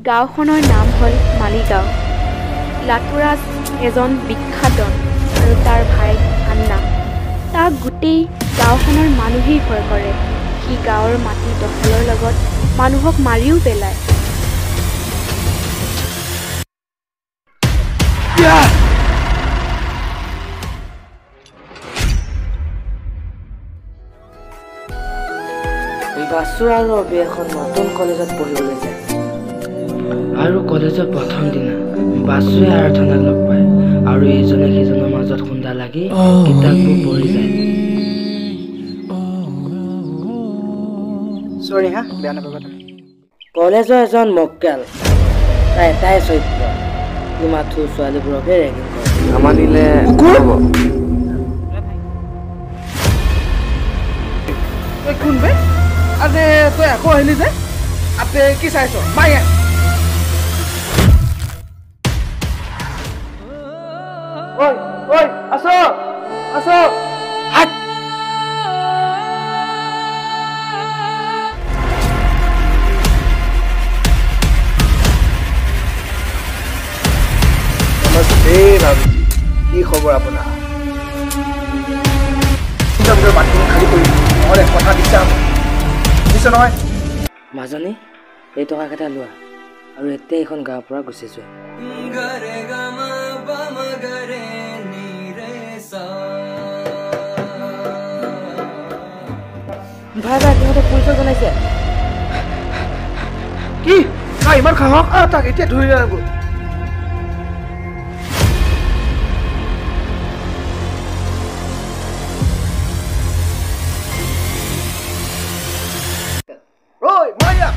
গাঁওখনৰ নাম হ'ল মালিগাঁও। লাটুৰাজ এজন বিখ্যাত আৰু তাৰ ভাই আন্না। তাক গোটেই গাঁওখনৰ মানুহেই ভয় কৰে। সি গাঁৱৰ মাটি দখলৰ লগত মানুহক মাৰিও পেলায়। বাসু আৰু অবি এখন নতুন কলেজত পঢ়িবলৈ যায় আৰু কলেজৰ প্ৰথম দিনা বাসুৱে আৰাধনাক লগ পায় আৰু ইজনে সিজনৰ মাজত খুন্দা লাগি কিতাপবোৰ পঢ়ি যায়। সৰি হা বেয়া নাপাবা তুমি। কলেজৰ এজন মক্কেল তাই এটাই চৰিত্ৰ সি মাথো ছোৱালীবোৰকে ৰেগিং কৰে। আমাৰ নিলে তই কোন বে? আরে তই আকৌ আহিলি যে আপে কি চাইছ মায়ে ঐ ঐ আসো আসো হাট নমস্তে ভাবিজি কি খবৰ আপোনাৰ নিজৰ বাটখিনি খালী কৰি নহ'লে কথা দিছাম বুজিছ নহয় মাজনী এই টকাকেইটা লোৱা আৰু এতিয়া এইখন গাঁৱৰ পৰা গুচি যোৱা। ভাই ভাই সিহঁতে পুলিচক জনাইছে। কি ইমান সাহস তাক এতিয়া ধৰি আনগৈ। ঐ মায়া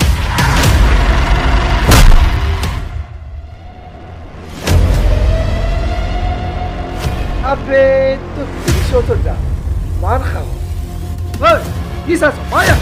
আবে তো পুলিশৰ যা মান খাওঁ ঐ কি চাইছ মায়া